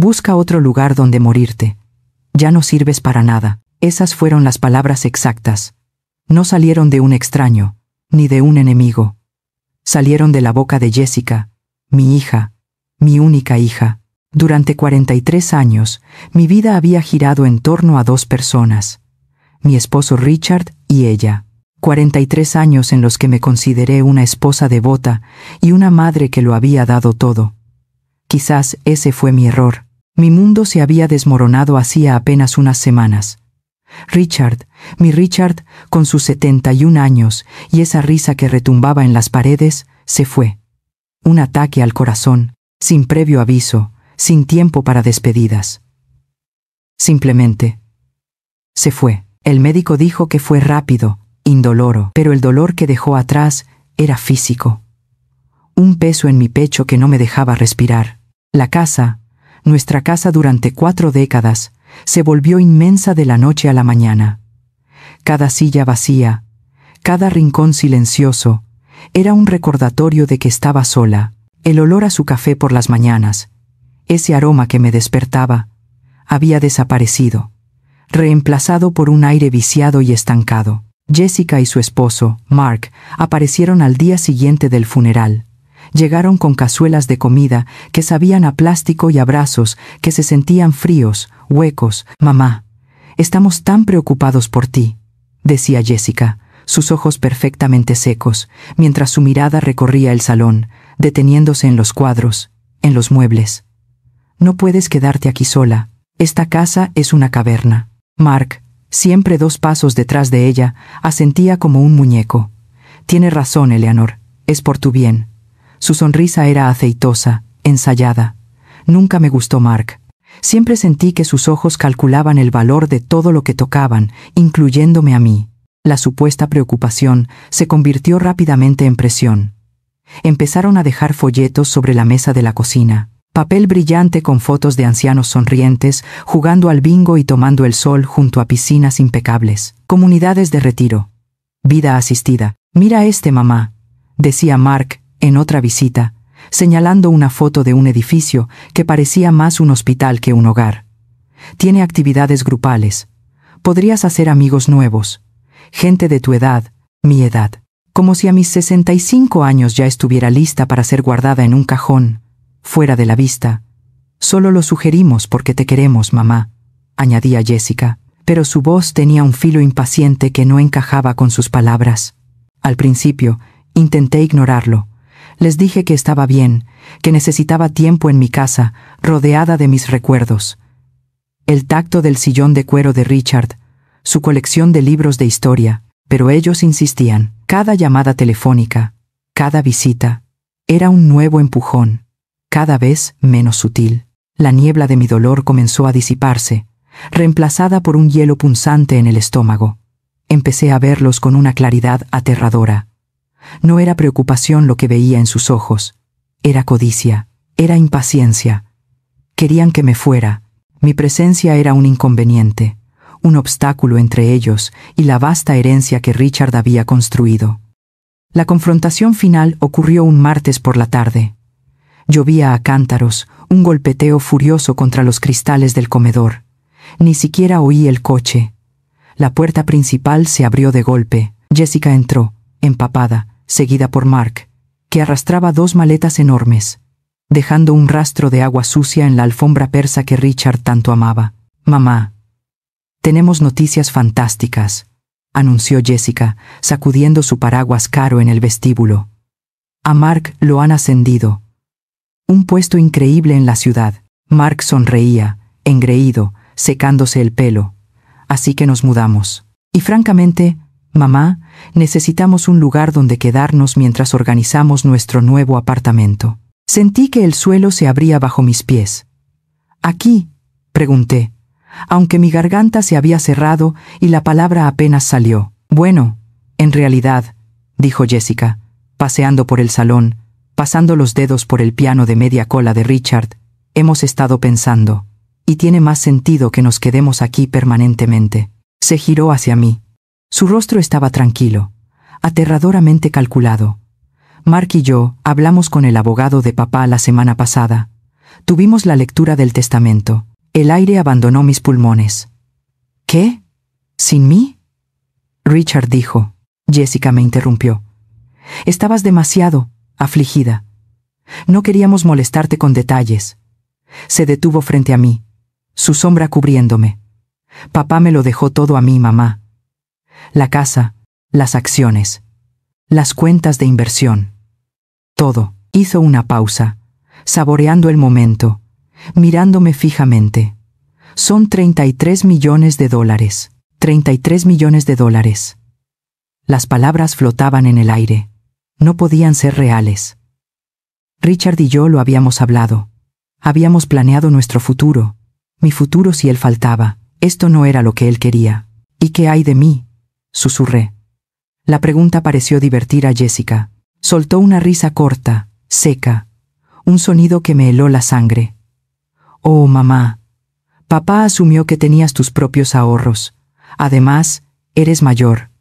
Busca otro lugar donde morirte. Ya no sirves para nada. Esas fueron las palabras exactas. No salieron de un extraño, ni de un enemigo. Salieron de la boca de Jessica, mi hija, mi única hija. Durante 43 años, mi vida había girado en torno a dos personas. Mi esposo Richard y ella. 43 años en los que me consideré una esposa devota y una madre que lo había dado todo. Quizás ese fue mi error. Mi mundo se había desmoronado hacía apenas unas semanas. Richard, mi Richard, con sus 71 años y esa risa que retumbaba en las paredes, se fue. Un ataque al corazón, sin previo aviso, sin tiempo para despedidas. Simplemente se fue. El médico dijo que fue rápido, indoloro, pero el dolor que dejó atrás era físico. Un peso en mi pecho que no me dejaba respirar. La casa, nuestra casa durante 4 décadas, se volvió inmensa de la noche a la mañana. Cada silla vacía, cada rincón silencioso, era un recordatorio de que estaba sola. El olor a su café por las mañanas, ese aroma que me despertaba, había desaparecido, reemplazado por un aire viciado y estancado. Jessica y su esposo, Mark, aparecieron al día siguiente del funeral. Llegaron con cazuelas de comida que sabían a plástico y abrazos que se sentían fríos, huecos. «Mamá, estamos tan preocupados por ti», decía Jessica, sus ojos perfectamente secos, mientras su mirada recorría el salón, deteniéndose en los cuadros, en los muebles. «No puedes quedarte aquí sola. Esta casa es una caverna». Mark, siempre 2 pasos detrás de ella, asentía como un muñeco. «Tiene razón, Eleanor. Es por tu bien». Su sonrisa era aceitosa, ensayada. Nunca me gustó Mark. Siempre sentí que sus ojos calculaban el valor de todo lo que tocaban, incluyéndome a mí. La supuesta preocupación se convirtió rápidamente en presión. Empezaron a dejar folletos sobre la mesa de la cocina. Papel brillante con fotos de ancianos sonrientes, jugando al bingo y tomando el sol junto a piscinas impecables. Comunidades de retiro. Vida asistida. «Mira mamá», decía Mark en otra visita, señalando una foto de un edificio que parecía más un hospital que un hogar. «Tiene actividades grupales. Podrías hacer amigos nuevos. Gente de tu edad, mi edad». Como si a mis 65 años ya estuviera lista para ser guardada en un cajón, fuera de la vista. «Solo lo sugerimos porque te queremos, mamá», añadía Jessica, pero su voz tenía un filo impaciente que no encajaba con sus palabras. Al principio, intenté ignorarlo. Les dije que estaba bien, que necesitaba tiempo en mi casa, rodeada de mis recuerdos. El tacto del sillón de cuero de Richard, su colección de libros de historia, pero ellos insistían. Cada llamada telefónica, cada visita, era un nuevo empujón, cada vez menos sutil. La niebla de mi dolor comenzó a disiparse, reemplazada por un hielo punzante en el estómago. Empecé a verlos con una claridad aterradora. No era preocupación lo que veía en sus ojos, era codicia, era impaciencia. Querían que me fuera. Mi presencia era un inconveniente, un obstáculo entre ellos y la vasta herencia que Richard había construido. La confrontación final ocurrió un martes por la tarde. Llovía a cántaros, un golpeteo furioso contra los cristales del comedor. Ni siquiera oí el coche. La puerta principal se abrió de golpe. Jessica entró, empapada, seguida por Mark, que arrastraba 2 maletas enormes, dejando un rastro de agua sucia en la alfombra persa que Richard tanto amaba. «Mamá, tenemos noticias fantásticas», anunció Jessica, sacudiendo su paraguas caro en el vestíbulo. «A Mark lo han ascendido. Un puesto increíble en la ciudad». Mark sonreía, engreído, secándose el pelo. «Así que nos mudamos. Y francamente, mamá, necesitamos un lugar donde quedarnos mientras organizamos nuestro nuevo apartamento». Sentí que el suelo se abría bajo mis pies. «¿Aquí?», pregunté, aunque mi garganta se había cerrado y la palabra apenas salió. «Bueno, en realidad», dijo Jessica, paseando por el salón, pasando los dedos por el piano de media cola de Richard, «hemos estado pensando, y tiene más sentido que nos quedemos aquí permanentemente». Se giró hacia mí. Su rostro estaba tranquilo, aterradoramente calculado. «Mark y yo hablamos con el abogado de papá la semana pasada. Tuvimos la lectura del testamento. El aire abandonó mis pulmones. ¿Qué? ¿Sin mí? Richard dijo. Jessica me interrumpió. Estabas demasiado afligida. No queríamos molestarte con detalles. Se detuvo frente a mí, su sombra cubriéndome. Papá me lo dejó todo a mí, mamá. La casa, las acciones, las cuentas de inversión. Todo. Hizo una pausa, saboreando el momento, mirándome fijamente. Son $33 millones. 33 millones de dólares. Las palabras flotaban en el aire. No podían ser reales. Richard y yo lo habíamos hablado. Habíamos planeado nuestro futuro. Mi futuro si él faltaba. Esto no era lo que él quería. ¿Y qué hay de mí? Susurré. La pregunta pareció divertir a Jessica. Soltó una risa corta, seca, un sonido que me heló la sangre. Oh, mamá. Papá asumió que tenías tus propios ahorros. Además, eres mayor.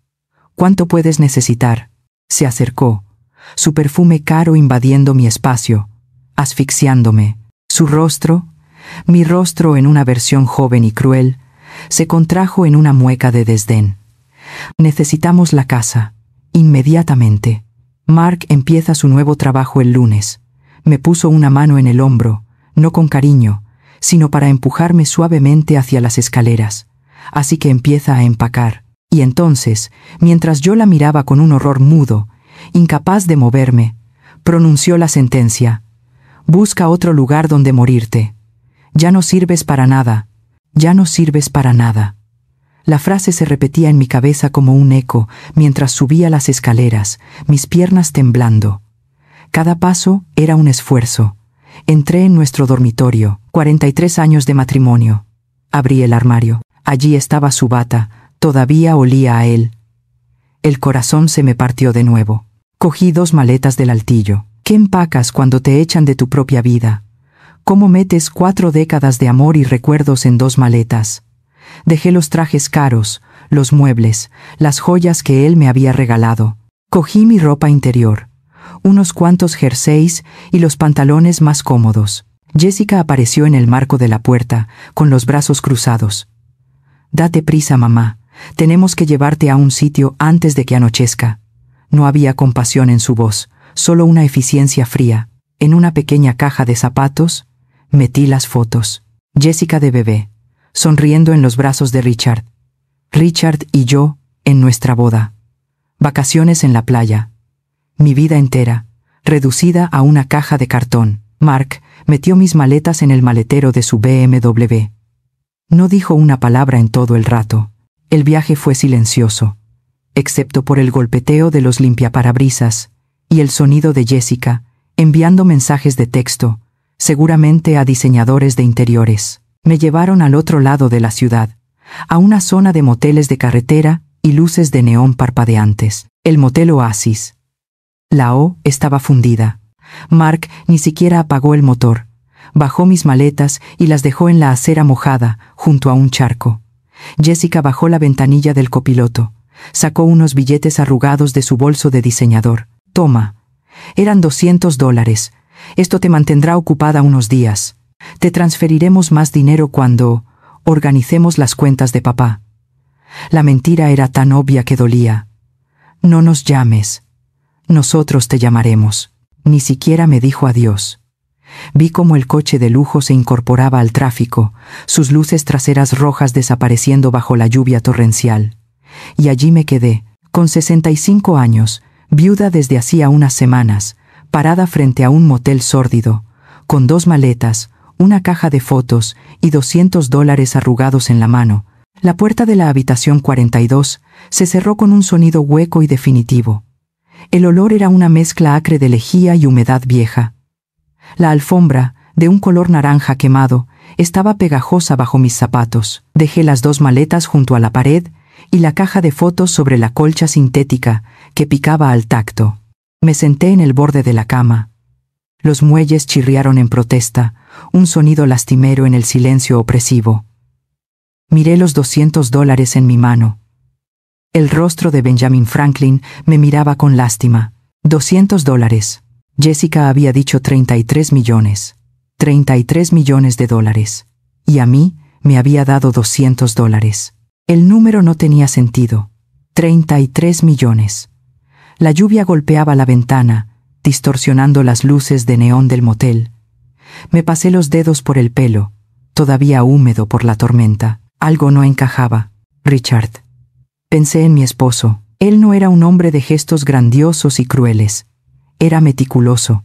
¿Cuánto puedes necesitar? Se acercó, su perfume caro invadiendo mi espacio, asfixiándome. Su rostro, mi rostro en una versión joven y cruel, se contrajo en una mueca de desdén. Necesitamos la casa, inmediatamente. Mark empieza su nuevo trabajo el lunes. Me puso una mano en el hombro, no con cariño, sino para empujarme suavemente hacia las escaleras. Así que empieza a empacar. Y entonces, mientras yo la miraba con un horror mudo, incapaz de moverme, pronunció la sentencia. Busca otro lugar donde morirte. Ya no sirves para nada. Ya no sirves para nada. La frase se repetía en mi cabeza como un eco mientras subía las escaleras, mis piernas temblando. Cada paso era un esfuerzo. Entré en nuestro dormitorio, 43 años de matrimonio. Abrí el armario. Allí estaba su bata, todavía olía a él. El corazón se me partió de nuevo. Cogí 2 maletas del altillo. ¿Qué empacas cuando te echan de tu propia vida? ¿Cómo metes 4 décadas de amor y recuerdos en 2 maletas? Dejé los trajes caros, los muebles, las joyas que él me había regalado. Cogí mi ropa interior, unos cuantos jerseys y los pantalones más cómodos. Jessica apareció en el marco de la puerta, con los brazos cruzados. «Date prisa, mamá. Tenemos que llevarte a un sitio antes de que anochezca». No había compasión en su voz, solo una eficiencia fría. En una pequeña caja de zapatos, metí las fotos. Jessica de bebé, sonriendo en los brazos de Richard. Richard y yo, en nuestra boda. Vacaciones en la playa. Mi vida entera, reducida a una caja de cartón. Mark metió mis maletas en el maletero de su BMW. No dijo una palabra en todo el rato. El viaje fue silencioso, excepto por el golpeteo de los limpiaparabrisas y el sonido de Jessica enviando mensajes de texto, seguramente a diseñadores de interiores. Me llevaron al otro lado de la ciudad, a una zona de moteles de carretera y luces de neón parpadeantes. El motel Oasis. La O estaba fundida. Mark ni siquiera apagó el motor. Bajó mis maletas y las dejó en la acera mojada, junto a un charco. Jessica bajó la ventanilla del copiloto. Sacó unos billetes arrugados de su bolso de diseñador. «Toma. Eran $200. Esto te mantendrá ocupada unos días. Te transferiremos más dinero cuando organicemos las cuentas de papá». La mentira era tan obvia que dolía. «No nos llames. Nosotros te llamaremos». Ni siquiera me dijo adiós. Vi cómo el coche de lujo se incorporaba al tráfico, sus luces traseras rojas desapareciendo bajo la lluvia torrencial. Y allí me quedé, con 65 años, viuda desde hacía unas semanas, parada frente a un motel sórdido, con 2 maletas, una caja de fotos y $200 arrugados en la mano. La puerta de la habitación 42 se cerró con un sonido hueco y definitivo. El olor era una mezcla acre de lejía y humedad vieja. La alfombra, de un color naranja quemado, estaba pegajosa bajo mis zapatos. Dejé las 2 maletas junto a la pared y la caja de fotos sobre la colcha sintética que picaba al tacto. Me senté en el borde de la cama. Los muelles chirriaron en protesta, un sonido lastimero en el silencio opresivo. Miré los $200 en mi mano. El rostro de Benjamin Franklin me miraba con lástima. $200. Jessica había dicho 33 millones. $33 millones. Y a mí me había dado $200. El número no tenía sentido. 33 millones. La lluvia golpeaba la ventana, distorsionando las luces de neón del motel. Me pasé los dedos por el pelo, todavía húmedo por la tormenta. Algo no encajaba. Richard. Pensé en mi esposo. Él no era un hombre de gestos grandiosos y crueles. Era meticuloso.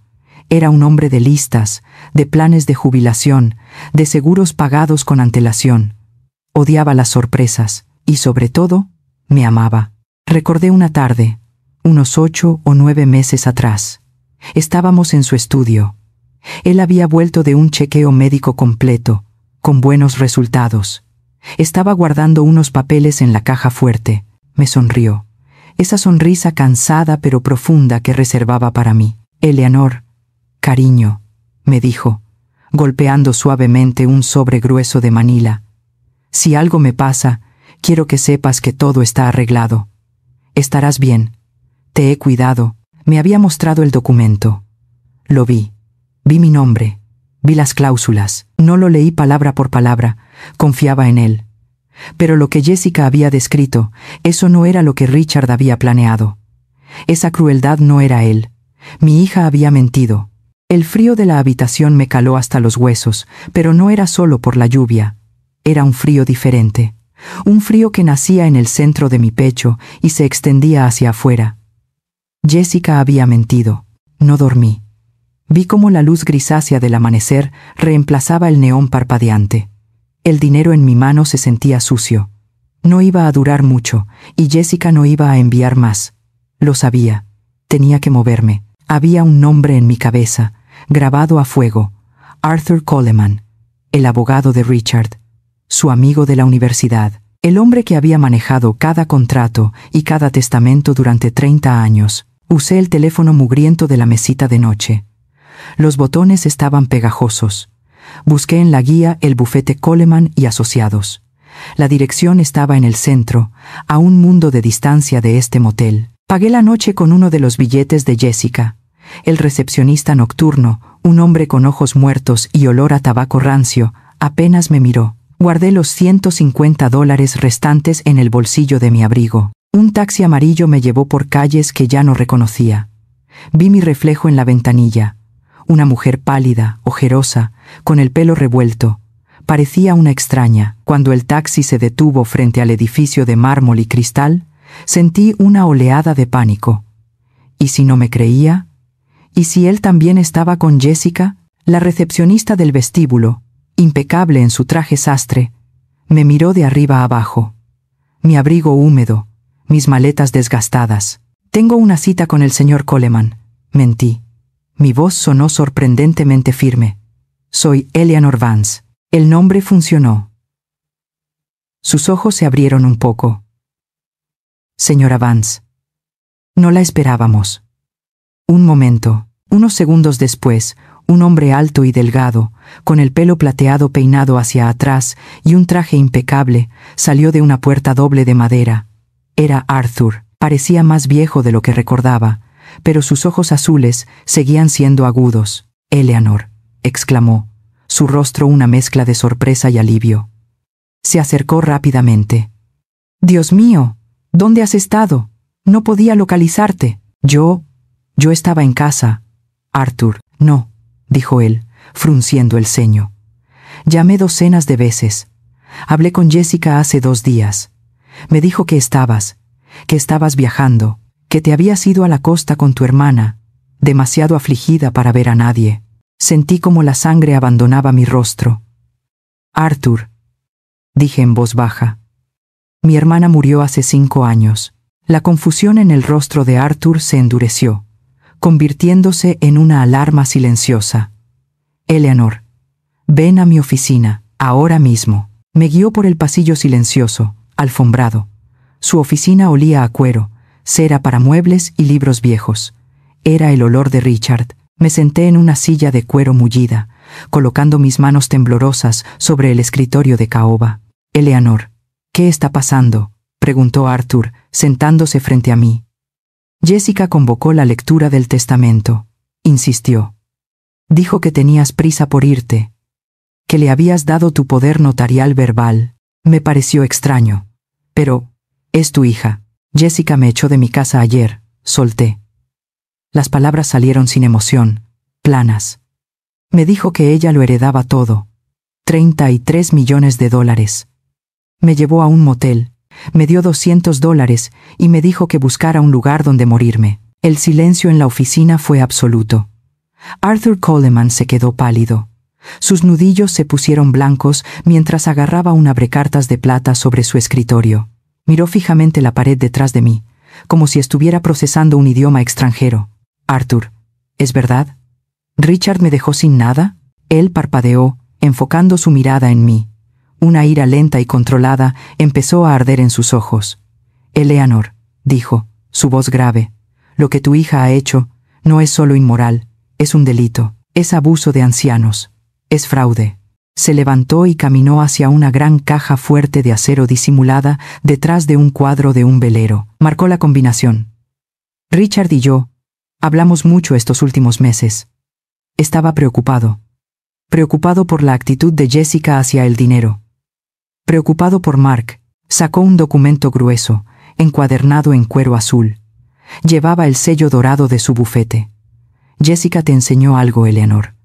Era un hombre de listas, de planes de jubilación, de seguros pagados con antelación. Odiaba las sorpresas y, sobre todo, me amaba. Recordé una tarde, unos 8 o 9 meses atrás. Estábamos en su estudio. Él había vuelto de un chequeo médico completo, con buenos resultados. Estaba guardando unos papeles en la caja fuerte. Me sonrió. Esa sonrisa cansada pero profunda que reservaba para mí. Eleanor, cariño, me dijo, golpeando suavemente un sobre grueso de Manila. Si algo me pasa, quiero que sepas que todo está arreglado. Estarás bien. Te he cuidado. Me había mostrado el documento. Lo vi. Vi mi nombre. Vi las cláusulas. No lo leí palabra por palabra. Confiaba en él. Pero lo que Jessica había descrito, eso no era lo que Richard había planeado. Esa crueldad no era él. Mi hija había mentido. El frío de la habitación me caló hasta los huesos, pero no era solo por la lluvia. Era un frío diferente. Un frío que nacía en el centro de mi pecho y se extendía hacia afuera. Jessica había mentido. No dormí. Vi cómo la luz grisácea del amanecer reemplazaba el neón parpadeante. El dinero en mi mano se sentía sucio. No iba a durar mucho, y Jessica no iba a enviar más. Lo sabía. Tenía que moverme. Había un nombre en mi cabeza, grabado a fuego. Arthur Coleman, el abogado de Richard, su amigo de la universidad, el hombre que había manejado cada contrato y cada testamento durante 30 años. Usé el teléfono mugriento de la mesita de noche. Los botones estaban pegajosos. Busqué en la guía el bufete Coleman y Asociados. La dirección estaba en el centro, a un mundo de distancia de este motel. Pagué la noche con uno de los billetes de Jessica. El recepcionista nocturno, un hombre con ojos muertos y olor a tabaco rancio, apenas me miró. Guardé los $150 restantes en el bolsillo de mi abrigo. Un taxi amarillo me llevó por calles que ya no reconocía. Vi mi reflejo en la ventanilla. Una mujer pálida, ojerosa, con el pelo revuelto. Parecía una extraña. Cuando el taxi se detuvo frente al edificio de mármol y cristal, sentí una oleada de pánico. ¿Y si no me creía? ¿Y si él también estaba con Jessica? La recepcionista del vestíbulo, impecable en su traje sastre, me miró de arriba a abajo. Mi abrigo húmedo, mis maletas desgastadas. Tengo una cita con el señor Coleman. Mentí. Mi voz sonó sorprendentemente firme. Soy Eleanor Vance. El nombre funcionó. Sus ojos se abrieron un poco. Señora Vance. No la esperábamos. Un momento. Unos segundos después, un hombre alto y delgado, con el pelo plateado peinado hacia atrás y un traje impecable, salió de una puerta doble de madera. Era Arthur. Parecía más viejo de lo que recordaba, pero sus ojos azules seguían siendo agudos. Eleanor, exclamó, su rostro una mezcla de sorpresa y alivio. Se acercó rápidamente. Dios mío, ¿dónde has estado? No podía localizarte. Yo estaba en casa. Arthur, no, dijo él, frunciendo el ceño. Llamé docenas de veces. Hablé con Jessica hace 2 días. Me dijo que estabas viajando, que te habías ido a la costa con tu hermana, demasiado afligida para ver a nadie. Sentí como la sangre abandonaba mi rostro. Arthur, dije en voz baja. Mi hermana murió hace 5 años. La confusión en el rostro de Arthur se endureció, convirtiéndose en una alarma silenciosa. Eleanor, ven a mi oficina, ahora mismo. Me guió por el pasillo silencioso, alfombrado. Su oficina olía a cuero, cera para muebles y libros viejos. Era el olor de Richard. Me senté en una silla de cuero mullida, colocando mis manos temblorosas sobre el escritorio de caoba. Eleanor, ¿qué está pasando?, preguntó Arthur, sentándose frente a mí. Jessica convocó la lectura del testamento. Insistió. Dijo que tenías prisa por irte, que le habías dado tu poder notarial verbal. Me pareció extraño. Pero, es tu hija. Jessica me echó de mi casa ayer, solté. Las palabras salieron sin emoción, planas. Me dijo que ella lo heredaba todo. 33 millones de dólares. Me llevó a un motel, me dio $200 y me dijo que buscara un lugar donde morirme. El silencio en la oficina fue absoluto. Arthur Coleman se quedó pálido. Sus nudillos se pusieron blancos mientras agarraba un abrecartas de plata sobre su escritorio. Miró fijamente la pared detrás de mí, como si estuviera procesando un idioma extranjero. Arthur, ¿es verdad? ¿Richard me dejó sin nada? Él parpadeó, enfocando su mirada en mí. Una ira lenta y controlada empezó a arder en sus ojos. Eleanor, dijo, su voz grave, lo que tu hija ha hecho no es solo inmoral, es un delito, es abuso de ancianos, es fraude. Se levantó y caminó hacia una gran caja fuerte de acero disimulada detrás de un cuadro de un velero. Marcó la combinación. Richard y yo hablamos mucho estos últimos meses. Estaba preocupado. Preocupado por la actitud de Jessica hacia el dinero. Preocupado por Mark. Sacó un documento grueso, encuadernado en cuero azul. Llevaba el sello dorado de su bufete. Jessica te enseñó algo, Eleanor.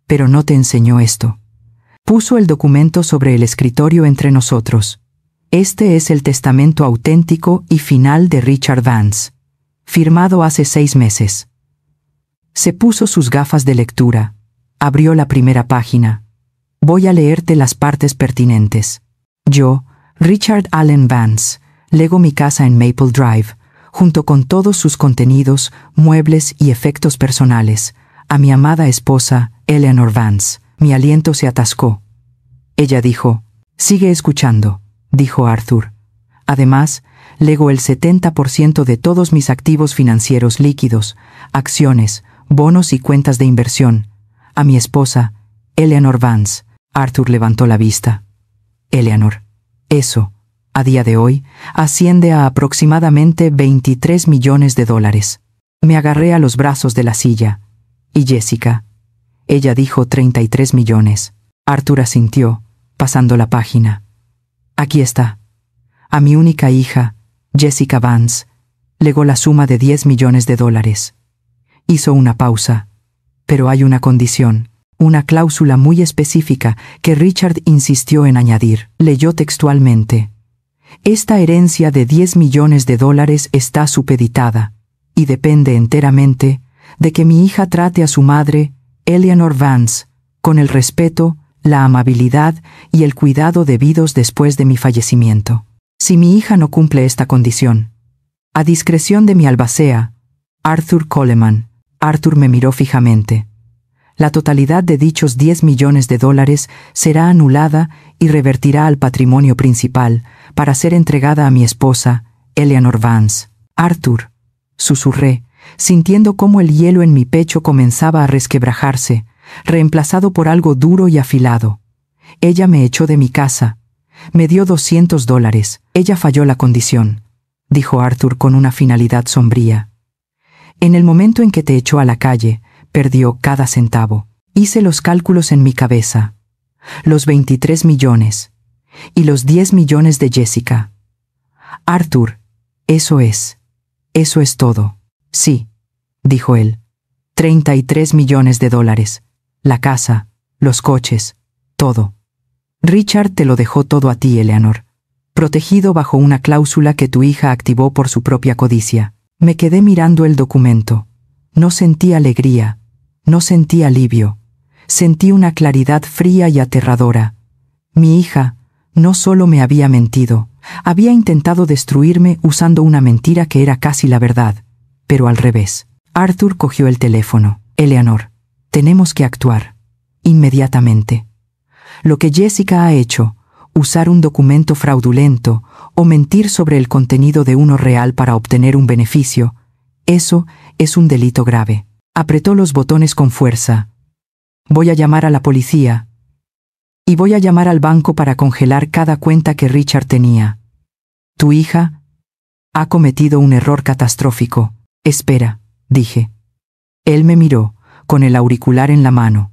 Pero no te enseñó esto. Puso el documento sobre el escritorio entre nosotros. Este es el testamento auténtico y final de Richard Vance, firmado hace 6 meses. Se puso sus gafas de lectura. Abrió la primera página. Voy a leerte las partes pertinentes. Yo, Richard Allen Vance, lego mi casa en Maple Drive, junto con todos sus contenidos, muebles y efectos personales, a mi amada esposa, Eleanor Vance. Mi aliento se atascó. Ella dijo, sigue escuchando, dijo Arthur. Además, lego el 70% de todos mis activos financieros líquidos, acciones, bonos y cuentas de inversión, a mi esposa, Eleanor Vance. Arthur levantó la vista. Eleanor, eso, a día de hoy, asciende a aproximadamente 23 millones de dólares. Me agarré a los brazos de la silla. ¿Y Jessica? Ella dijo 33 millones. Arthur asintió, pasando la página. Aquí está. A mi única hija, Jessica Vance, legó la suma de 10 millones de dólares. Hizo una pausa. Pero hay una condición, una cláusula muy específica que Richard insistió en añadir. Leyó textualmente. Esta herencia de 10 millones de dólares está supeditada, y depende enteramente, de que mi hija trate a su madre, Eleanor Vance, con el respeto, la amabilidad y el cuidado debidos después de mi fallecimiento. Si mi hija no cumple esta condición, a discreción de mi albacea, Arthur Coleman. Arthur me miró fijamente. La totalidad de dichos 10 millones de dólares será anulada y revertirá al patrimonio principal para ser entregada a mi esposa, Eleanor Vance. Arthur, susurré, sintiendo cómo el hielo en mi pecho comenzaba a resquebrajarse, reemplazado por algo duro y afilado. Ella me echó de mi casa. Me dio $200. Ella falló la condición, dijo Arthur con una finalidad sombría. En el momento en que te echó a la calle, perdió cada centavo. Hice los cálculos en mi cabeza. Los 23 millones. Y los 10 millones de Jessica. Arthur, eso es todo. Sí, dijo él. 33 millones de dólares. La casa, los coches, todo. Richard te lo dejó todo a ti, Eleanor, protegido bajo una cláusula que tu hija activó por su propia codicia. Me quedé mirando el documento. No sentí alegría, no sentí alivio. Sentí una claridad fría y aterradora. Mi hija no solo me había mentido, había intentado destruirme usando una mentira que era casi la verdad, pero al revés. Arthur cogió el teléfono. Eleanor, tenemos que actuar. Inmediatamente. Lo que Jessica ha hecho, usar un documento fraudulento o mentir sobre el contenido de uno real para obtener un beneficio, eso es un delito grave. Apretó los botones con fuerza. Voy a llamar a la policía. Y voy a llamar al banco para congelar cada cuenta que Richard tenía. Tu hija ha cometido un error catastrófico. Espera, dije. Él me miró, con el auricular en la mano.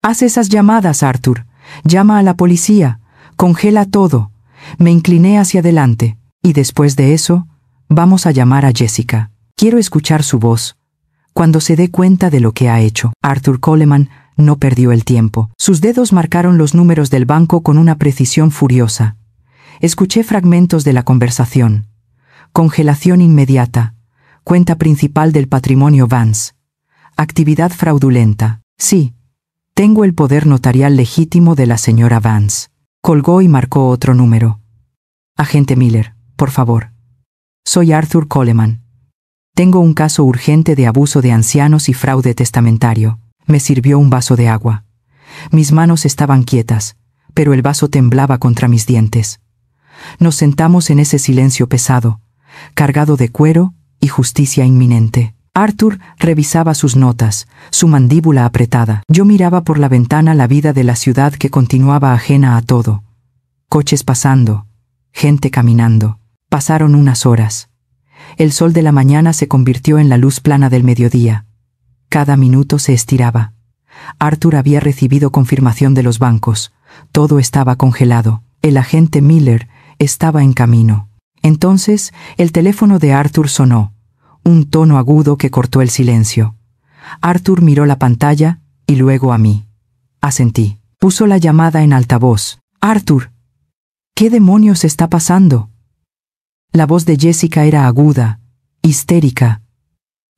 «Haz esas llamadas, Arthur. Llama a la policía. Congela todo». Me incliné hacia adelante, y después de eso, vamos a llamar a Jessica. Quiero escuchar su voz. Cuando se dé cuenta de lo que ha hecho. Arthur Coleman no perdió el tiempo. Sus dedos marcaron los números del banco con una precisión furiosa. Escuché fragmentos de la conversación. Congelación inmediata. Cuenta principal del patrimonio Vance. Actividad fraudulenta. Sí. Tengo el poder notarial legítimo de la señora Vance. Colgó y marcó otro número. Agente Miller, por favor. Soy Arthur Coleman. Tengo un caso urgente de abuso de ancianos y fraude testamentario. Me sirvió un vaso de agua. Mis manos estaban quietas, pero el vaso temblaba contra mis dientes. Nos sentamos en ese silencio pesado, cargado de cuero y justicia inminente. Arthur revisaba sus notas, su mandíbula apretada. Yo miraba por la ventana la vida de la ciudad que continuaba ajena a todo. Coches pasando, gente caminando. Pasaron unas horas. El sol de la mañana se convirtió en la luz plana del mediodía. Cada minuto se estiraba. Arthur había recibido confirmación de los bancos. Todo estaba congelado. El agente Miller estaba en camino. Entonces, el teléfono de Arthur sonó. Un tono agudo que cortó el silencio. Arthur miró la pantalla y luego a mí. Asentí. Puso la llamada en altavoz. «Arthur, ¿qué demonios está pasando?» La voz de Jessica era aguda, histérica.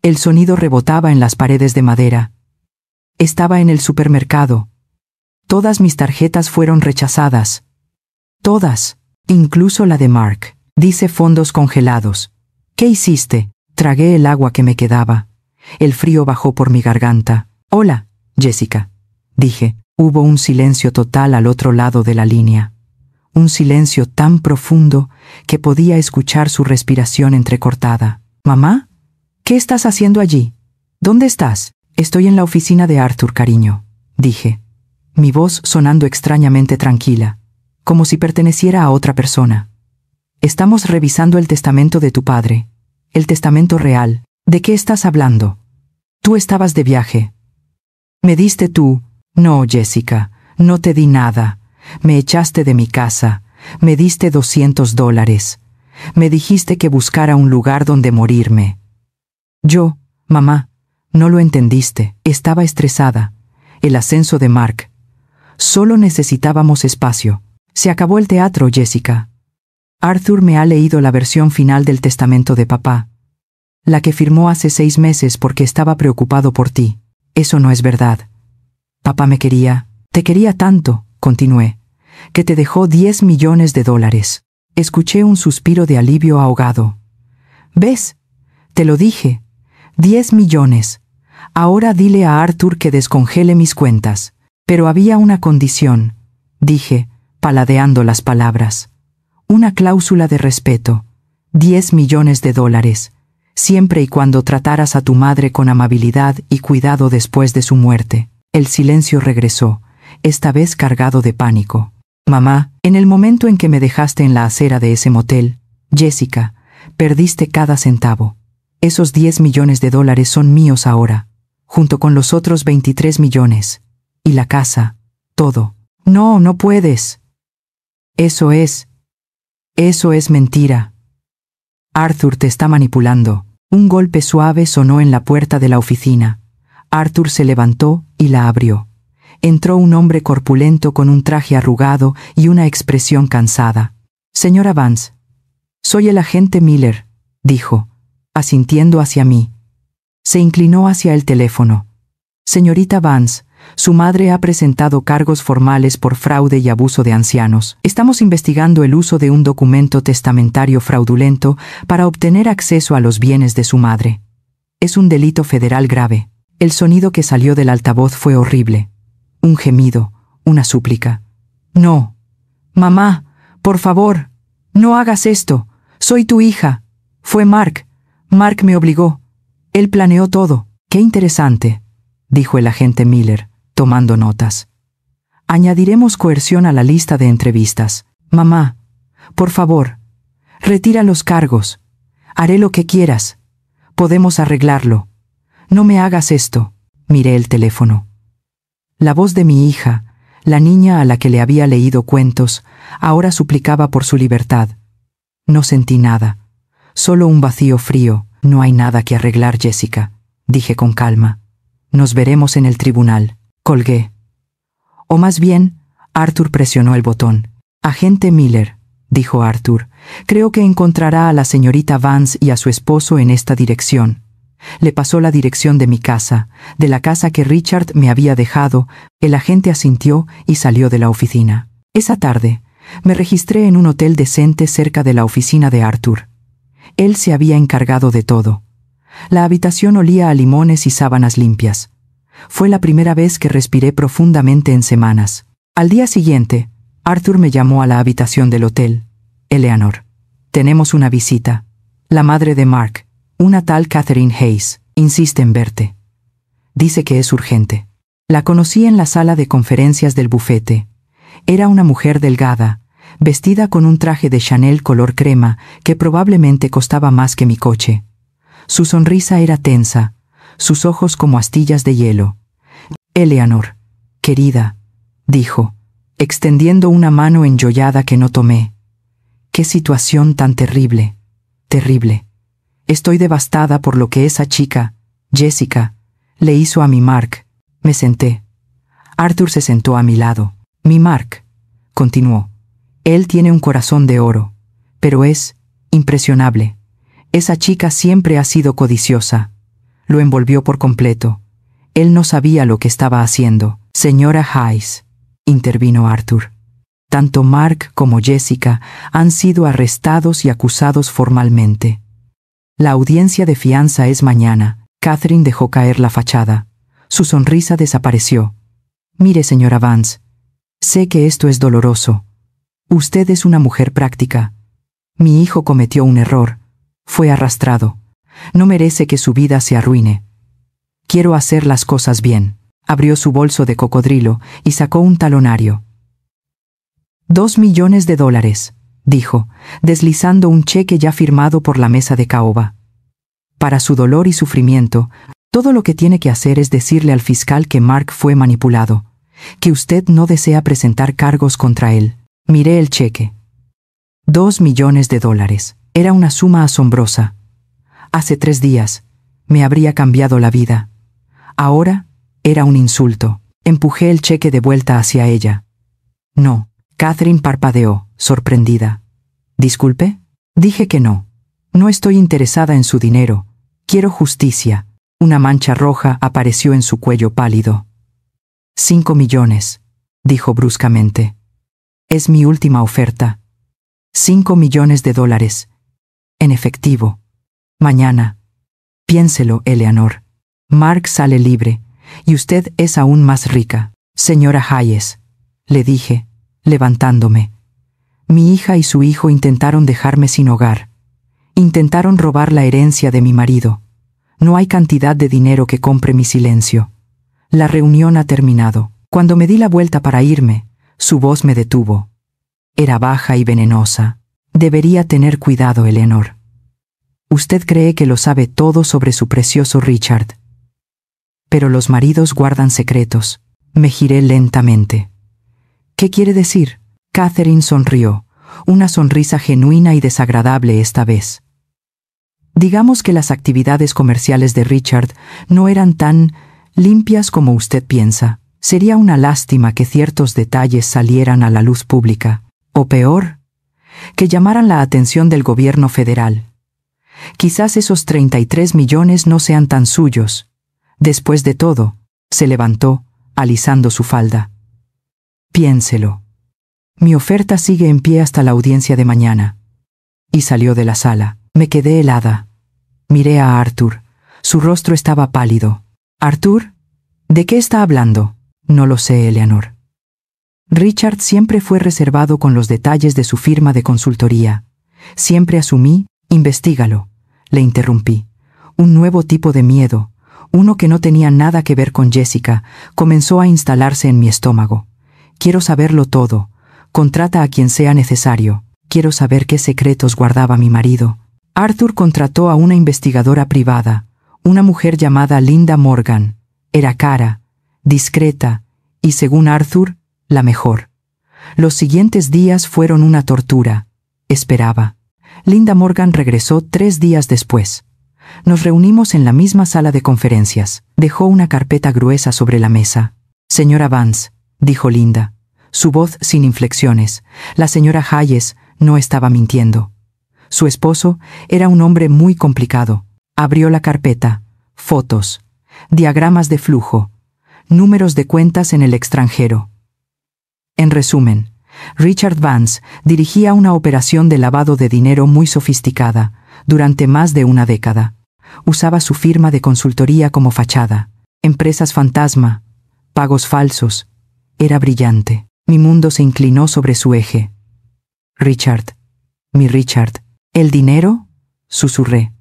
El sonido rebotaba en las paredes de madera. Estaba en el supermercado. Todas mis tarjetas fueron rechazadas. Todas, incluso la de Mark. Dice fondos congelados. «¿Qué hiciste?» Tragué el agua que me quedaba. El frío bajó por mi garganta. «Hola, Jessica», dije. Hubo un silencio total al otro lado de la línea. Un silencio tan profundo que podía escuchar su respiración entrecortada. «¿Mamá? ¿Qué estás haciendo allí? ¿Dónde estás?» «Estoy en la oficina de Arthur, cariño», dije. Mi voz sonando extrañamente tranquila, como si perteneciera a otra persona. «Estamos revisando el testamento de tu padre. El testamento real. ¿De qué estás hablando? Tú estabas de viaje. ¿Me diste tú?» «No, Jessica, no te di nada. Me echaste de mi casa. Me diste $200. Me dijiste que buscara un lugar donde morirme». «Yo, mamá, no lo entendiste. Estaba estresada. El ascenso de Mark. Solo necesitábamos espacio. Se acabó el teatro, Jessica. Arthur me ha leído la versión final del testamento de papá. La que firmó hace 6 meses porque estaba preocupado por ti. Eso no es verdad. Papá me quería. Te quería tanto», continué, «que te dejó $10 millones. Escuché un suspiro de alivio ahogado. «¿Ves? Te lo dije. 10 millones. Ahora dile a Arthur que descongele mis cuentas». «Pero había una condición», dije, paladeando las palabras. «Una cláusula de respeto. $10 millones. Siempre y cuando trataras a tu madre con amabilidad y cuidado después de su muerte». El silencio regresó, esta vez cargado de pánico. «Mamá, en el momento en que me dejaste en la acera de ese motel, Jessica, perdiste cada centavo. Esos $10 millones son míos ahora, junto con los otros 23 millones. Y la casa, todo». «No, no puedes». Eso es mentira. Arthur te está manipulando». Un golpe suave sonó en la puerta de la oficina. Arthur se levantó y la abrió. Entró un hombre corpulento con un traje arrugado y una expresión cansada. «Señora Vance, soy el agente Miller», dijo, asintiendo hacia mí. Se inclinó hacia el teléfono. «Señorita Vance, su madre ha presentado cargos formales por fraude y abuso de ancianos. Estamos investigando el uso de un documento testamentario fraudulento para obtener acceso a los bienes de su madre. Es un delito federal grave». El sonido que salió del altavoz fue horrible. Un gemido, una súplica. «No. Mamá, por favor, no hagas esto. Soy tu hija. Fue Mark. Mark me obligó. Él planeó todo». «Qué interesante», dijo el agente Miller, tomando notas. «Añadiremos coerción a la lista de entrevistas. Mamá, por favor, retira los cargos. Haré lo que quieras. Podemos arreglarlo. No me hagas esto». Miré el teléfono. La voz de mi hija, la niña a la que le había leído cuentos, ahora suplicaba por su libertad. No sentí nada, solo un vacío frío. No hay nada que arreglar, Jessica, dije con calma. Nos veremos en el tribunal. Colgué. O más bien, Arthur presionó el botón. Agente Miller, dijo Arthur, creo que encontrará a la señorita Vance y a su esposo en esta dirección. Le pasó la dirección de mi casa, de la casa que Richard me había dejado. El agente asintió y salió de la oficina. Esa tarde, me registré en un hotel decente cerca de la oficina de Arthur. Él se había encargado de todo. La habitación olía a limones y sábanas limpias. Fue la primera vez que respiré profundamente en semanas. Al día siguiente, Arthur me llamó a la habitación del hotel. Eleanor, tenemos una visita. La madre de Mark, una tal Catherine Hayes, insiste en verte. Dice que es urgente. La conocí en la sala de conferencias del bufete. Era una mujer delgada, vestida con un traje de Chanel color crema que probablemente costaba más que mi coche. Su sonrisa era tensa, sus ojos como astillas de hielo. Eleanor, querida, dijo, extendiendo una mano enjollada que no tomé. Qué situación tan terrible, terrible. Estoy devastada por lo que esa chica, Jessica, le hizo a mi Mark. Me senté. Arthur se sentó a mi lado. Mi Mark, continuó. Él tiene un corazón de oro, pero es impresionable. Esa chica siempre ha sido codiciosa. Lo envolvió por completo. Él no sabía lo que estaba haciendo. Señora Hayes, intervino Arthur. Tanto Mark como Jessica han sido arrestados y acusados formalmente. La audiencia de fianza es mañana. Catherine dejó caer la fachada. Su sonrisa desapareció. Mire, señora Vance, sé que esto es doloroso. Usted es una mujer práctica. Mi hijo cometió un error. Fue arrastrado. No merece que su vida se arruine. Quiero hacer las cosas bien. Abrió su bolso de cocodrilo y sacó un talonario. $2 millones, dijo, deslizando un cheque ya firmado por la mesa de caoba. Para su dolor y sufrimiento, todo lo que tiene que hacer es decirle al fiscal que Mark fue manipulado, que usted no desea presentar cargos contra él. Miré el cheque. $2 millones. Era una suma asombrosa. Hace 3 días, me habría cambiado la vida. Ahora, era un insulto. Empujé el cheque de vuelta hacia ella. No. Catherine parpadeó, sorprendida. ¿Disculpe? Dije que no. No estoy interesada en su dinero. Quiero justicia. Una mancha roja apareció en su cuello pálido. 5 millones, dijo bruscamente. Es mi última oferta. $5 millones. En efectivo. Mañana. Piénselo, Eleanor. Mark sale libre, y usted es aún más rica. Señora Hayes, le dije, levantándome. Mi hija y su hijo intentaron dejarme sin hogar. Intentaron robar la herencia de mi marido. No hay cantidad de dinero que compre mi silencio. La reunión ha terminado. Cuando me di la vuelta para irme, su voz me detuvo. Era baja y venenosa. Debería tener cuidado, Eleanor. Usted cree que lo sabe todo sobre su precioso Richard. Pero los maridos guardan secretos. Me giré lentamente. ¿Qué quiere decir? Catherine sonrió, una sonrisa genuina y desagradable esta vez. Digamos que las actividades comerciales de Richard no eran tan limpias como usted piensa. Sería una lástima que ciertos detalles salieran a la luz pública. O peor, que llamaran la atención del gobierno federal. Quizás esos 33 millones no sean tan suyos. Después de todo, se levantó, alisando su falda. Piénselo. Mi oferta sigue en pie hasta la audiencia de mañana. Y salió de la sala. Me quedé helada. Miré a Arthur. Su rostro estaba pálido. ¿Arthur? ¿De qué está hablando? No lo sé, Eleanor. Richard siempre fue reservado con los detalles de su firma de consultoría. Siempre asumí, investígalo. Le interrumpí. Un nuevo tipo de miedo, uno que no tenía nada que ver con Jessica, comenzó a instalarse en mi estómago. Quiero saberlo todo. Contrata a quien sea necesario. Quiero saber qué secretos guardaba mi marido. Arthur contrató a una investigadora privada, una mujer llamada Linda Morgan. Era cara, discreta, y según Arthur, la mejor. Los siguientes días fueron una tortura. Esperaba. Linda Morgan regresó 3 días después. Nos reunimos en la misma sala de conferencias. Dejó una carpeta gruesa sobre la mesa. «Señora Vance», dijo Linda, su voz sin inflexiones. La señora Hayes no estaba mintiendo. Su esposo era un hombre muy complicado. Abrió la carpeta. Fotos, diagramas de flujo, números de cuentas en el extranjero. En resumen, Richard Vance dirigía una operación de lavado de dinero muy sofisticada durante más de una década. Usaba su firma de consultoría como fachada. Empresas fantasma, pagos falsos. Era brillante. Mi mundo se inclinó sobre su eje. «Richard, mi Richard». «¿El dinero?», susurré.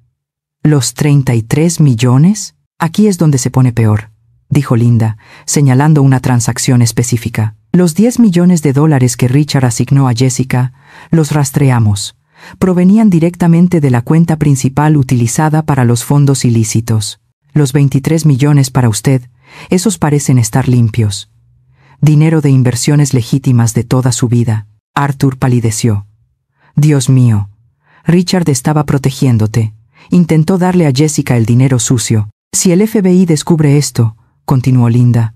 «¿Los 33 millones? Aquí es donde se pone peor», dijo Linda, señalando una transacción específica. «Los 10 millones de dólares que Richard asignó a Jessica, los rastreamos. Provenían directamente de la cuenta principal utilizada para los fondos ilícitos. Los 23 millones para usted, esos parecen estar limpios. Dinero de inversiones legítimas de toda su vida». Arthur palideció. «Dios mío. Richard estaba protegiéndote. Intentó darle a Jessica el dinero sucio. Si el FBI descubre esto», continuó Linda,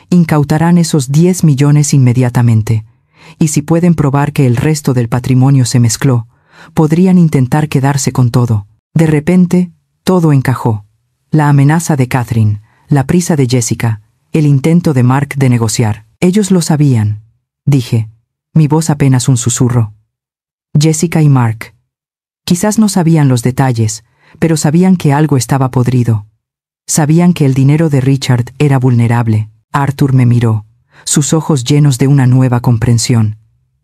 «incautarán esos 10 millones inmediatamente. Y si pueden probar que el resto del patrimonio se mezcló, podrían intentar quedarse con todo». De repente, todo encajó. La amenaza de Catherine, la prisa de Jessica, el intento de Mark de negociar. «Ellos lo sabían», dije, mi voz apenas un susurro. Jessica y Mark. Quizás no sabían los detalles, pero sabían que algo estaba podrido. Sabían que el dinero de Richard era vulnerable. Arthur me miró, sus ojos llenos de una nueva comprensión.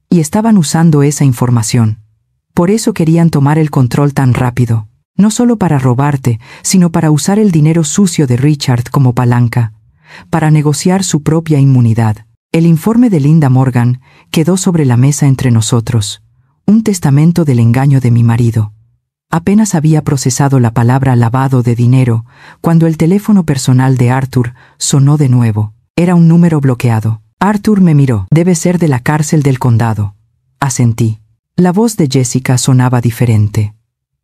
Y estaban usando esa información. Por eso querían tomar el control tan rápido. No solo para robarte, sino para usar el dinero sucio de Richard como palanca. Para negociar su propia inmunidad. El informe de Linda Morgan quedó sobre la mesa entre nosotros. Un testamento del engaño de mi marido. Apenas había procesado la palabra lavado de dinero cuando el teléfono personal de Arthur sonó de nuevo. Era un número bloqueado. Arthur me miró. «Debe ser de la cárcel del condado», asentí. La voz de Jessica sonaba diferente.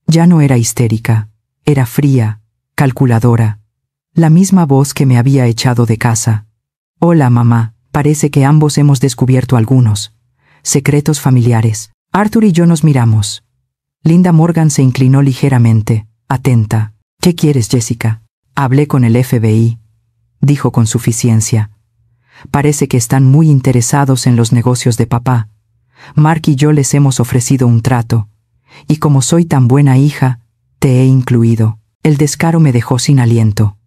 Ya no era histérica. Era fría, calculadora. La misma voz que me había echado de casa. «Hola, mamá. Parece que ambos hemos descubierto algunos secretos familiares». Arthur y yo nos miramos. Linda Morgan se inclinó ligeramente, atenta. «¿Qué quieres, Jessica?» «Hablé con el FBI», dijo con suficiencia. «Parece que están muy interesados en los negocios de papá. Mark y yo les hemos ofrecido un trato. Y como soy tan buena hija, te he incluido». El descaro me dejó sin aliento.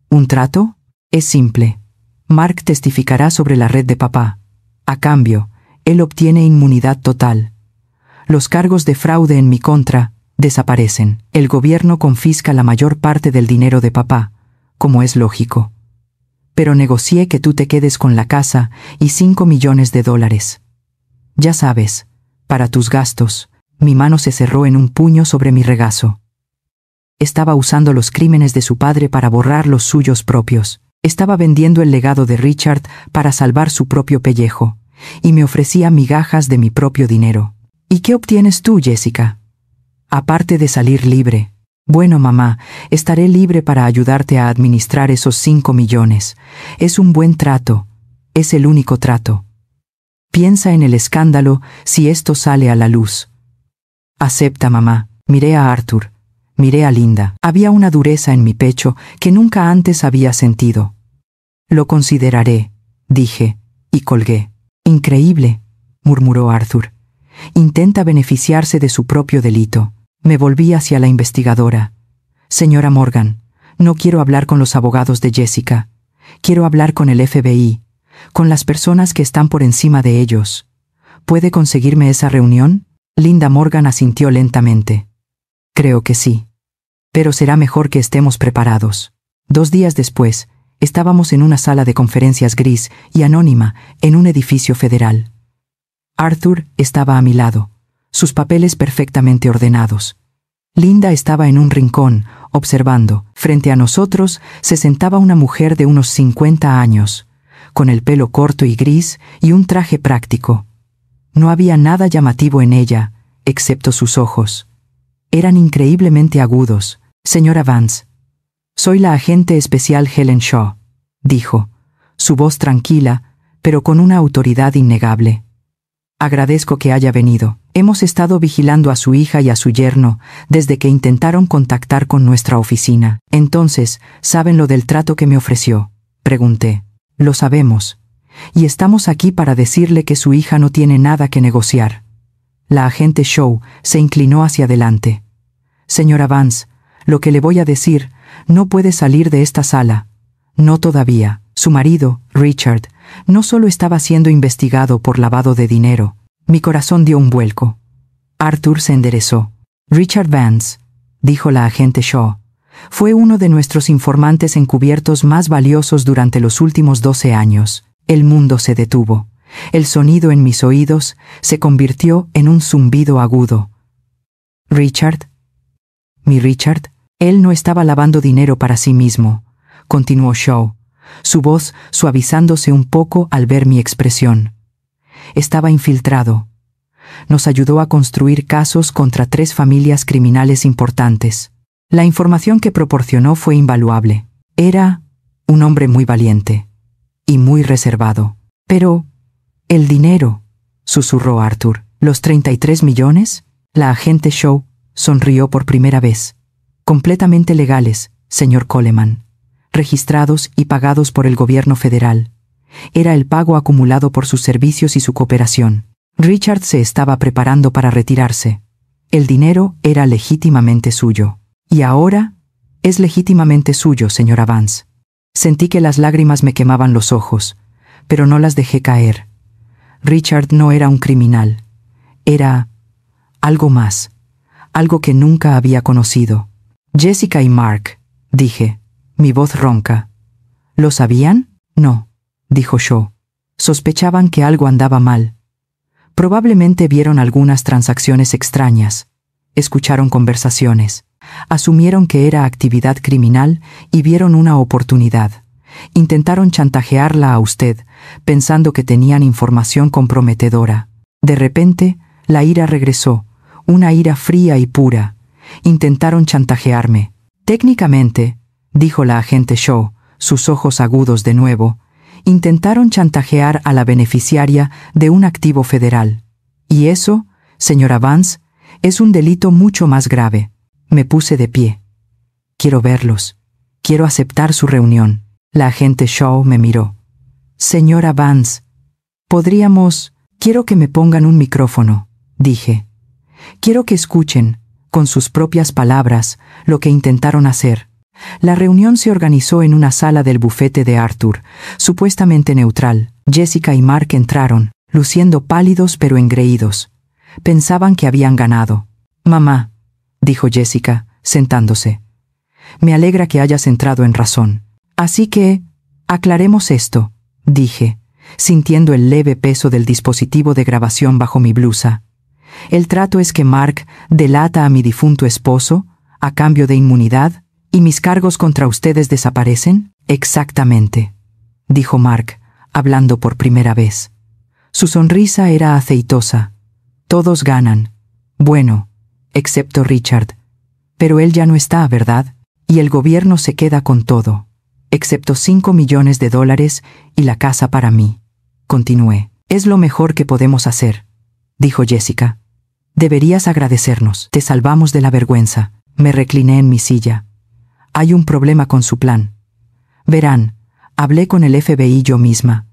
«¿Un trato?» «Es simple. Mark testificará sobre la red de papá. A cambio, él obtiene inmunidad total. Los cargos de fraude en mi contra desaparecen. El gobierno confisca la mayor parte del dinero de papá, como es lógico. Pero negocié que tú te quedes con la casa y 5 millones de dólares. Ya sabes, para tus gastos». Mi mano se cerró en un puño sobre mi regazo. Estaba usando los crímenes de su padre para borrar los suyos propios. Estaba vendiendo el legado de Richard para salvar su propio pellejo, y me ofrecía migajas de mi propio dinero. «¿Y qué obtienes tú, Jessica?» «Aparte de salir libre». «Bueno, mamá, estaré libre para ayudarte a administrar esos 5 millones. Es un buen trato. Es el único trato. Piensa en el escándalo si esto sale a la luz». «Acepta, mamá». Miré a Arthur. Miré a Linda. Había una dureza en mi pecho que nunca antes había sentido. «Lo consideraré», dije, y colgué. «Increíble», murmuró Arthur. «Intenta beneficiarse de su propio delito». Me volví hacia la investigadora. «Señora Morgan, no quiero hablar con los abogados de Jessica. Quiero hablar con el FBI, con las personas que están por encima de ellos. ¿Puede conseguirme esa reunión?» Linda Morgan asintió lentamente. «Creo que sí. Pero será mejor que estemos preparados». 2 días después, estábamos en una sala de conferencias gris y anónima en un edificio federal. Arthur estaba a mi lado, sus papeles perfectamente ordenados. Linda estaba en un rincón, observando. Frente a nosotros se sentaba una mujer de unos 50 años, con el pelo corto y gris y un traje práctico. No había nada llamativo en ella, excepto sus ojos. Eran increíblemente agudos. «Señora Vance, soy la agente especial Helen Shaw», dijo, su voz tranquila, pero con una autoridad innegable. «Agradezco que haya venido. Hemos estado vigilando a su hija y a su yerno desde que intentaron contactar con nuestra oficina». «Entonces, ¿saben lo del trato que me ofreció?», pregunté. «Lo sabemos. Y estamos aquí para decirle que su hija no tiene nada que negociar». La agente Shaw se inclinó hacia adelante. «Señora Vance, lo que le voy a decir, no puede salir de esta sala. No todavía. Su marido, Richard, no solo estaba siendo investigado por lavado de dinero». Mi corazón dio un vuelco. Arthur se enderezó. «Richard Vance», dijo la agente Shaw, «fue uno de nuestros informantes encubiertos más valiosos durante los últimos 12 años. El mundo se detuvo. El sonido en mis oídos se convirtió en un zumbido agudo. «Richard. Mi Richard». «Él no estaba lavando dinero para sí mismo», continuó Shaw, su voz suavizándose un poco al ver mi expresión. «Estaba infiltrado. Nos ayudó a construir casos contra 3 familias criminales importantes. La información que proporcionó fue invaluable. Era un hombre muy valiente y muy reservado. Pero el dinero», susurró Arthur. «¿Los 33 millones?» La agente Shaw sonrió por primera vez. «Completamente legales, señor Coleman. Registrados y pagados por el gobierno federal. Era el pago acumulado por sus servicios y su cooperación. Richard se estaba preparando para retirarse. El dinero era legítimamente suyo. Y ahora es legítimamente suyo, señora Vance». Sentí que las lágrimas me quemaban los ojos, pero no las dejé caer. Richard no era un criminal. Era algo más, algo que nunca había conocido. «Jessica y Mark», dije, mi voz ronca. «¿Lo sabían?» «No», dijo Shaw. «Sospechaban que algo andaba mal. Probablemente vieron algunas transacciones extrañas. Escucharon conversaciones. Asumieron que era actividad criminal y vieron una oportunidad. Intentaron chantajearla a usted, pensando que tenían información comprometedora. De repente, la ira regresó, una ira fría y pura. Intentaron chantajearme. Técnicamente», dijo la agente Shaw, sus ojos agudos de nuevo, «intentaron chantajear a la beneficiaria de un activo federal. Y eso, señora Vance, es un delito mucho más grave». Me puse de pie. «Quiero verlos. Quiero aceptar su reunión». La agente Shaw me miró. «Señora Vance, podríamos...» «Quiero que me pongan un micrófono», dije. «Quiero que escuchen, con sus propias palabras, lo que intentaron hacer». La reunión se organizó en una sala del bufete de Arthur, supuestamente neutral. Jessica y Mark entraron, luciendo pálidos pero engreídos. Pensaban que habían ganado. «Mamá», dijo Jessica, sentándose, «me alegra que hayas entrado en razón. Así que, aclaremos esto», dije, sintiendo el leve peso del dispositivo de grabación bajo mi blusa. «El trato es que Mark delata a mi difunto esposo, a cambio de inmunidad, ¿y mis cargos contra ustedes desaparecen?» «Exactamente», dijo Mark, hablando por primera vez. Su sonrisa era aceitosa. «Todos ganan. Bueno, excepto Richard. Pero él ya no está, ¿verdad? Y el gobierno se queda con todo, excepto $5 millones y la casa para mí». Continué. «Es lo mejor que podemos hacer», dijo Jessica. «Deberías agradecernos. Te salvamos de la vergüenza». Me recliné en mi silla. «Hay un problema con su plan. Verán, hablé con el FBI yo misma.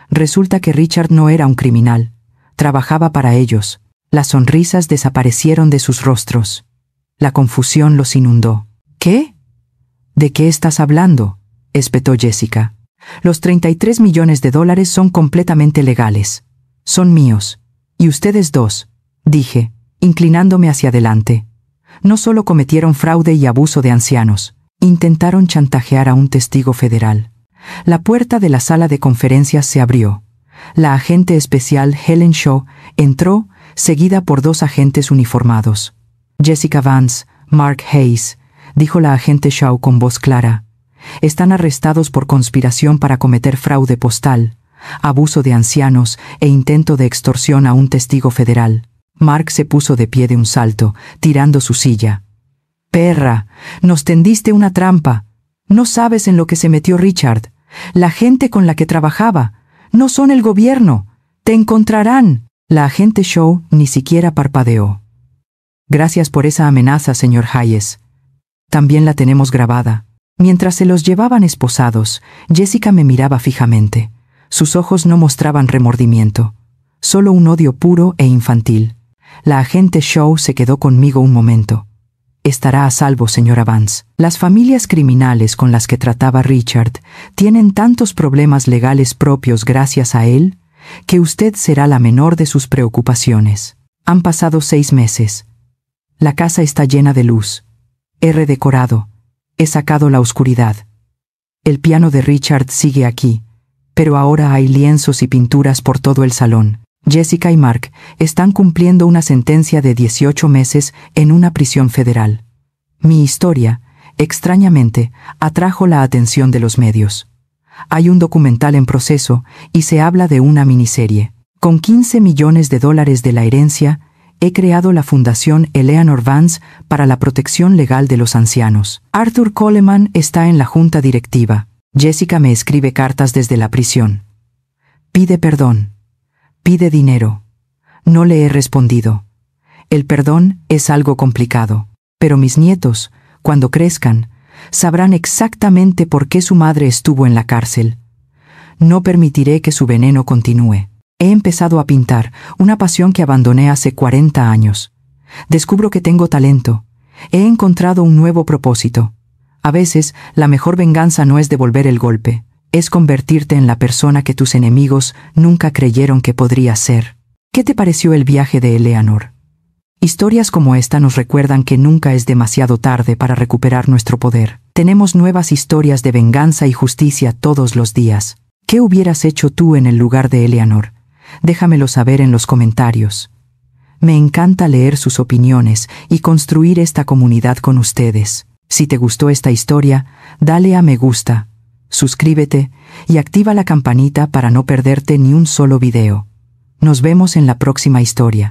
Resulta que Richard no era un criminal. Trabajaba para ellos». Las sonrisas desaparecieron de sus rostros. La confusión los inundó. «¿Qué? ¿De qué estás hablando?», espetó Jessica. «Los $33 millones son completamente legales. Son míos. Y ustedes dos», dije, inclinándome hacia adelante. «No solo cometieron fraude y abuso de ancianos, intentaron chantajear a un testigo federal». La puerta de la sala de conferencias se abrió. La agente especial Helen Shaw entró, seguida por 2 agentes uniformados. «Jessica Vance, Mark Hayes, dijo la agente Shaw con voz clara. Están arrestados por conspiración para cometer fraude postal, abuso de ancianos e intento de extorsión a un testigo federal. Mark se puso de pie de un salto, tirando su silla. «Perra, nos tendiste una trampa. No sabes en lo que se metió Richard. La gente con la que trabajaba. No son el gobierno. Te encontrarán». La agente Shaw ni siquiera parpadeó. «Gracias por esa amenaza, señor Hayes. También la tenemos grabada». Mientras se los llevaban esposados, Jessica me miraba fijamente. Sus ojos no mostraban remordimiento, solo un odio puro e infantil. La agente Shaw se quedó conmigo un momento. «Estará a salvo, señora Vance. Las familias criminales con las que trataba Richard tienen tantos problemas legales propios gracias a él, que usted será la menor de sus preocupaciones». Han pasado 6 meses. La casa está llena de luz. He redecorado. He sacado la oscuridad. El piano de Richard sigue aquí, pero ahora hay lienzos y pinturas por todo el salón. Jessica y Mark están cumpliendo una sentencia de 18 meses en una prisión federal. Mi historia, extrañamente, atrajo la atención de los medios. Hay un documental en proceso y se habla de una miniserie. Con $15 millones de la herencia, he creado la Fundación Eleanor Vance para la protección legal de los ancianos. Arthur Coleman está en la junta directiva. Jessica me escribe cartas desde la prisión. Pide perdón. Pide dinero. No le he respondido. El perdón es algo complicado, pero mis nietos, cuando crezcan, sabrán exactamente por qué su madre estuvo en la cárcel. No permitiré que su veneno continúe. He empezado a pintar, una pasión que abandoné hace 40 años. Descubro que tengo talento. He encontrado un nuevo propósito. A veces, la mejor venganza no es devolver el golpe, es convertirte en la persona que tus enemigos nunca creyeron que podrías ser. ¿Qué te pareció el viaje de Eleanor? Historias como esta nos recuerdan que nunca es demasiado tarde para recuperar nuestro poder. Tenemos nuevas historias de venganza y justicia todos los días. ¿Qué hubieras hecho tú en el lugar de Eleanor? Déjamelo saber en los comentarios. Me encanta leer sus opiniones y construir esta comunidad con ustedes. Si te gustó esta historia, dale a me gusta, suscríbete y activa la campanita para no perderte ni un solo video. Nos vemos en la próxima historia.